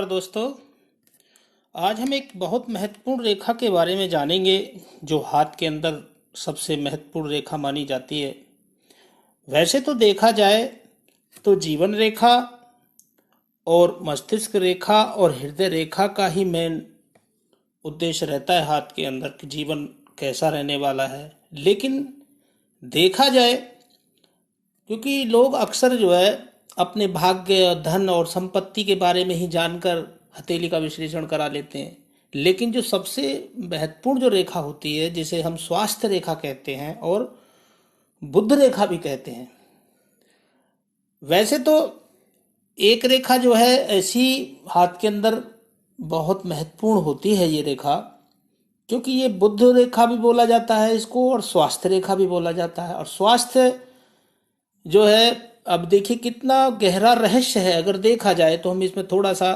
दोस्तों। आज हम एक बहुत महत्वपूर्ण रेखा के बारे में जानेंगे जो हाथ के अंदर सबसे महत्वपूर्ण रेखा मानी जाती है। वैसे तो देखा जाए तो जीवन रेखा और मस्तिष्क रेखा और हृदय रेखा का ही मेन उद्देश्य रहता है हाथ के अंदर कि जीवन कैसा रहने वाला है। लेकिन देखा जाए, क्योंकि लोग अक्सर जो है अपने भाग्य, धन और संपत्ति के बारे में ही जानकर हथेली का विश्लेषण करा लेते हैं, लेकिन जो सबसे महत्वपूर्ण जो रेखा होती है जिसे हम स्वास्थ्य रेखा कहते हैं और बुध रेखा भी कहते हैं। वैसे तो एक रेखा जो है ऐसी हाथ के अंदर बहुत महत्वपूर्ण होती है ये रेखा, क्योंकि ये बुध रेखा भी बोला जाता है इसको और स्वास्थ्य रेखा भी बोला जाता है। और स्वास्थ्य जो है, अब देखिए कितना गहरा रहस्य है। अगर देखा जाए तो हम इसमें थोड़ा सा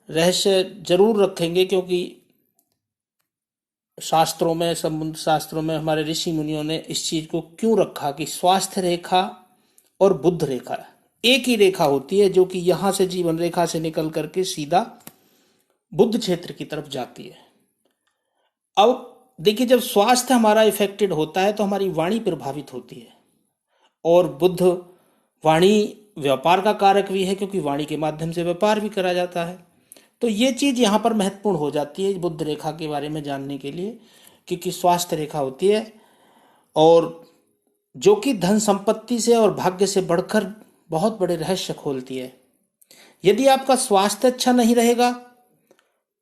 रहस्य जरूर रखेंगे, क्योंकि शास्त्रों में, संबंध शास्त्रों में हमारे ऋषि मुनियों ने इस चीज को क्यों रखा कि स्वास्थ्य रेखा और बुध रेखा एक ही रेखा होती है, जो कि यहां से जीवन रेखा से निकल करके सीधा बुध क्षेत्र की तरफ जाती है। अब देखिए, जब स्वास्थ्य हमारा इफेक्टेड होता है तो हमारी वाणी प्रभावित होती है, और बुध वाणी व्यापार का कारक भी है, क्योंकि वाणी के माध्यम से व्यापार भी करा जाता है। तो ये चीज यहाँ पर महत्वपूर्ण हो जाती है बुध रेखा के बारे में जानने के लिए, क्योंकि स्वास्थ्य रेखा होती है और जो कि धन संपत्ति से और भाग्य से बढ़कर बहुत बड़े रहस्य खोलती है। यदि आपका स्वास्थ्य अच्छा नहीं रहेगा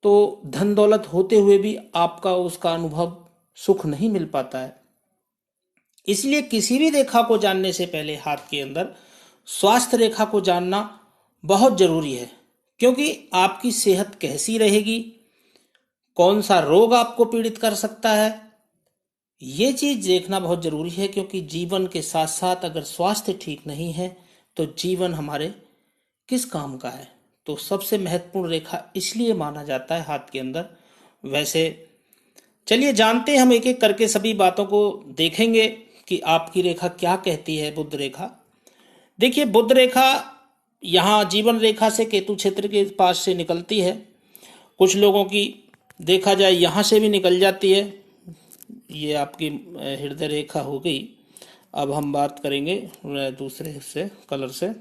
तो धन दौलत होते हुए भी आपका उसका अनुभव सुख नहीं मिल पाता है। इसलिए किसी भी रेखा को जानने से पहले हाथ के अंदर स्वास्थ्य रेखा को जानना बहुत जरूरी है, क्योंकि आपकी सेहत कैसी रहेगी, कौन सा रोग आपको पीड़ित कर सकता है, ये चीज देखना बहुत जरूरी है। क्योंकि जीवन के साथ साथ अगर स्वास्थ्य ठीक नहीं है तो जीवन हमारे किस काम का है। तो सबसे महत्वपूर्ण रेखा इसलिए माना जाता है हाथ के अंदर। वैसे चलिए जानते हैं, हम एक एक करके सभी बातों को देखेंगे कि आपकी रेखा क्या कहती है। बुध रेखा, देखिए बुध रेखा यहाँ जीवन रेखा से केतु क्षेत्र के पास से निकलती है। कुछ लोगों की देखा जाए यहाँ से भी निकल जाती है। ये आपकी हृदय रेखा हो गई। अब हम बात करेंगे दूसरे से कलर से।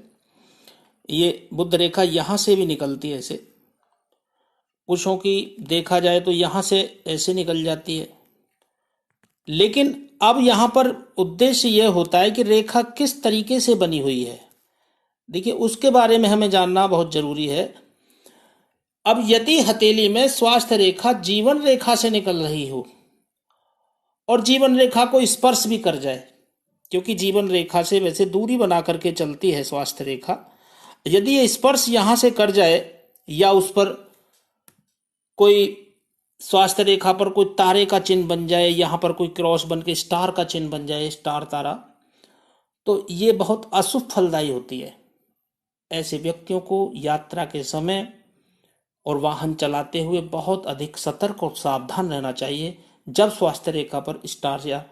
ये बुध रेखा यहाँ से भी निकलती है ऐसे। कुछों की देखा जाए तो यहाँ से ऐसे निकल जाती है। लेकिन अब यहाँ पर उद्देश्य यह होता है कि रेखा किस तरीके से बनी हुई है, देखिए उसके बारे में हमें जानना बहुत जरूरी है। अब यदि हथेली में स्वास्थ्य रेखा जीवन रेखा से निकल रही हो और जीवन रेखा को स्पर्श भी कर जाए, क्योंकि जीवन रेखा से वैसे दूरी बना करके चलती है स्वास्थ्य रेखा, यदि ये स्पर्श यहां से कर जाए या उस पर कोई स्वास्थ्य रेखा पर कोई तारे का चिन्ह बन जाए, यहां पर कोई क्रॉस बन के स्टार का चिन्ह बन जाए, स्टार तारा, तो ये बहुत अशुभ फलदायी होती है। ऐसे व्यक्तियों को यात्रा के समय और वाहन चलाते हुए बहुत अधिक सतर्क और सावधान रहना चाहिए जब स्वास्थ्य रेखा पर स्टार या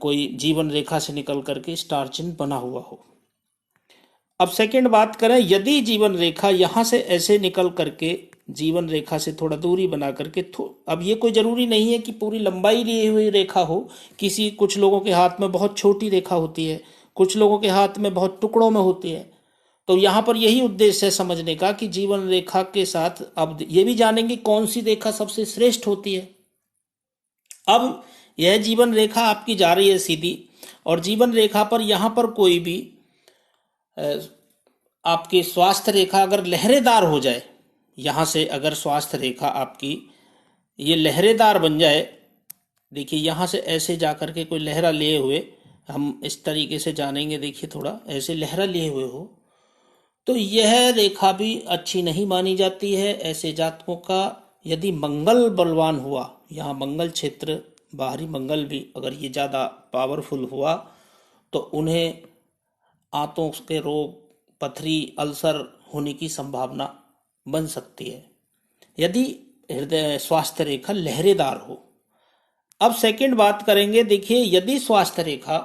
कोई जीवन रेखा से निकल करके स्टार चिन्ह बना हुआ हो। अब सेकंड बात करें, यदि जीवन रेखा यहां से ऐसे निकल करके जीवन रेखा से थोड़ा दूरी बना करके, अब ये कोई जरूरी नहीं है कि पूरी लंबाई लिए हुई रेखा हो। कुछ लोगों के हाथ में बहुत छोटी रेखा होती है, कुछ लोगों के हाथ में बहुत टुकड़ों में होती है। तो यहाँ पर यही उद्देश्य है समझने का कि जीवन रेखा के साथ अब ये भी जानेंगे कौन सी रेखा सबसे श्रेष्ठ होती है। अब यह जीवन रेखा आपकी जा रही है सीधी, और जीवन रेखा पर यहाँ पर कोई भी आपकी स्वास्थ्य रेखा अगर लहरेदार हो जाए, यहाँ से अगर स्वास्थ्य रेखा आपकी ये लहरेदार बन जाए, देखिए यहाँ से ऐसे जाकर के कोई लहरा लिए हुए, हम इस तरीके से जानेंगे, देखिए थोड़ा ऐसे लहरा लिए हुए हो, तो यह रेखा भी अच्छी नहीं मानी जाती है। ऐसे जातकों का यदि मंगल बलवान हुआ, यहाँ मंगल क्षेत्र, बाहरी मंगल भी अगर ये ज़्यादा पावरफुल हुआ, तो उन्हें आंतों के रोग, पथरी, अल्सर होने की संभावना बन सकती है यदि हृदय स्वास्थ्य रेखा लहरेदार हो। अब सेकंड बात करेंगे, देखिए यदि स्वास्थ्य रेखा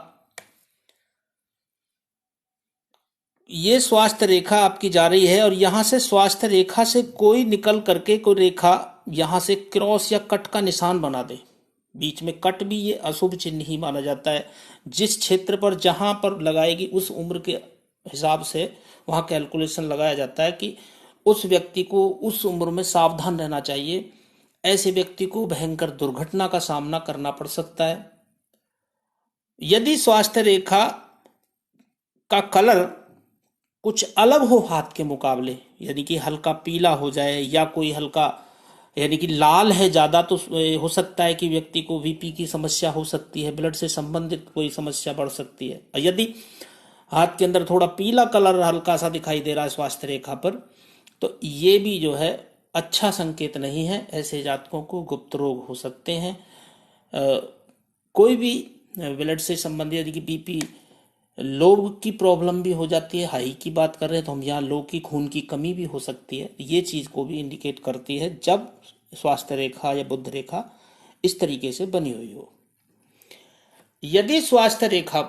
ये स्वास्थ्य रेखा आपकी जा रही है और यहां से स्वास्थ्य रेखा से कोई निकल करके कोई रेखा यहां से क्रॉस या कट का निशान बना दे, बीच में कट भी ये अशुभ चिन्ह ही माना जाता है। जिस क्षेत्र पर जहां पर लगाएगी उस उम्र के हिसाब से वहां कैलकुलेशन लगाया जाता है कि उस व्यक्ति को उस उम्र में सावधान रहना चाहिए। ऐसे व्यक्ति को भयंकर दुर्घटना का सामना करना पड़ सकता है। यदि स्वास्थ्य रेखा का कलर कुछ अलग हो हाथ के मुकाबले, यानी कि हल्का पीला हो जाए या कोई हल्का यानी कि लाल है ज्यादा, तो हो सकता है कि व्यक्ति को वीपी की समस्या हो सकती है, ब्लड से संबंधित कोई समस्या बढ़ सकती है। और यदि हाथ के अंदर थोड़ा पीला कलर हल्का सा दिखाई दे रहा है स्वास्थ्य रेखा पर, तो ये भी जो है अच्छा संकेत नहीं है। ऐसे जातकों को गुप्त रोग हो सकते हैं। कोई भी ब्लड से संबंधित यदि कि बीपी लो की प्रॉब्लम भी हो जाती है, हाई की बात कर रहे हैं तो हम यहाँ लो की खून की कमी भी हो सकती है। ये चीज को भी इंडिकेट करती है जब स्वास्थ्य रेखा या बुध रेखा इस तरीके से बनी हुई हो। यदि स्वास्थ्य रेखा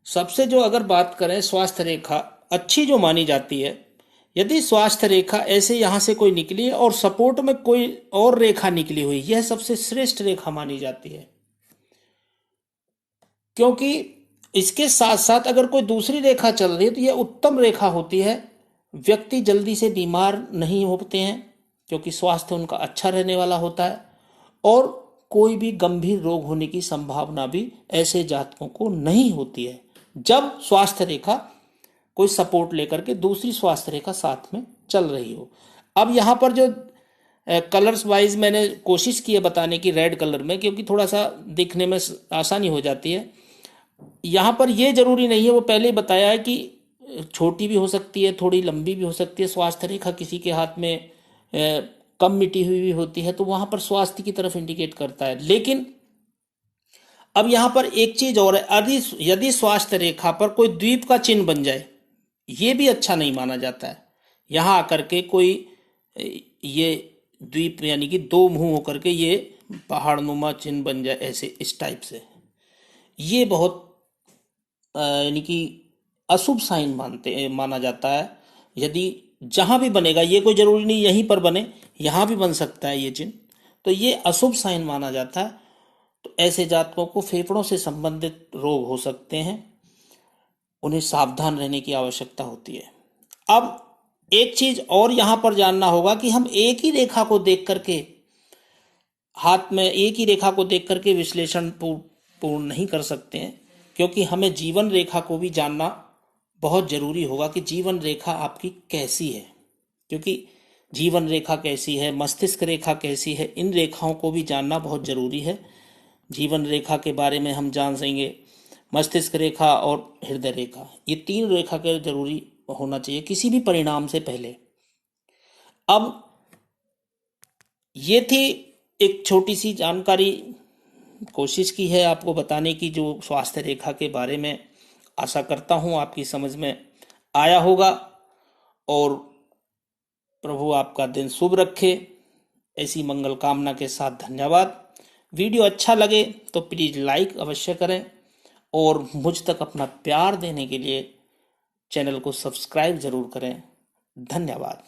सबसे जो अगर बात करें स्वास्थ्य रेखा अच्छी जो मानी जाती है, यदि स्वास्थ्य रेखा ऐसे यहां से कोई निकली और सपोर्ट में कोई और रेखा निकली हुई, यह सबसे श्रेष्ठ रेखा मानी जाती है। क्योंकि इसके साथ साथ अगर कोई दूसरी रेखा चल रही है तो यह उत्तम रेखा होती है। व्यक्ति जल्दी से बीमार नहीं होते हैं क्योंकि स्वास्थ्य उनका अच्छा रहने वाला होता है, और कोई भी गंभीर रोग होने की संभावना भी ऐसे जातकों को नहीं होती है जब स्वास्थ्य रेखा कोई सपोर्ट लेकर के दूसरी स्वास्थ्य रेखा साथ में चल रही हो। अब यहां पर जो कलर्स वाइज मैंने कोशिश की है बताने की रेड कलर में, क्योंकि थोड़ा सा दिखने में आसानी हो जाती है। यहां पर यह जरूरी नहीं है, वो पहले ही बताया है कि छोटी भी हो सकती है, थोड़ी लंबी भी हो सकती है। स्वास्थ्य रेखा किसी के हाथ में कम मिटी हुई भी होती है तो वहां पर स्वास्थ्य की तरफ इंडिकेट करता है। लेकिन अब यहां पर एक चीज और है, यदि स्वास्थ्य रेखा पर कोई द्वीप का चिन्ह बन जाए, ये भी अच्छा नहीं माना जाता है। यहां आकर के कोई ये द्वीप यानी कि दो मुंह होकर के ये पहाड़नुमा चिन्ह बन जाए ऐसे इस टाइप से, ये बहुत यानी कि अशुभ साइन माना जाता है। यदि जहां भी बनेगा, ये कोई जरूरी नहीं यहीं पर बने, यहां भी बन सकता है ये चिन्ह, तो ये अशुभ साइन माना जाता है। तो ऐसे जातकों को फेफड़ों से संबंधित रोग हो सकते हैं, उन्हें सावधान रहने की आवश्यकता होती है। अब एक चीज और यहां पर जानना होगा कि हम एक ही रेखा को देख करके हाथ में एक ही रेखा को देख करके विश्लेषण पूर्ण नहीं कर सकते हैं, क्योंकि हमें जीवन रेखा को भी जानना बहुत जरूरी होगा कि जीवन रेखा आपकी कैसी है। क्योंकि जीवन रेखा कैसी है, मस्तिष्क रेखा कैसी है, इन रेखाओं को भी जानना बहुत जरूरी है। जीवन रेखा के बारे में हम जान सकेंगे, मस्तिष्क रेखा और हृदय रेखा, ये तीन रेखा के जरूरी होना चाहिए किसी भी परिणाम से पहले। अब ये थी एक छोटी सी जानकारी, कोशिश की है आपको बताने की जो स्वास्थ्य रेखा के बारे में। आशा करता हूं आपकी समझ में आया होगा, और प्रभु आपका दिन शुभ रखे, ऐसी मंगल कामना के साथ धन्यवाद। वीडियो अच्छा लगे तो प्लीज लाइक अवश्य करें, और मुझ तक अपना प्यार देने के लिए चैनल को सब्सक्राइब जरूर करें। धन्यवाद।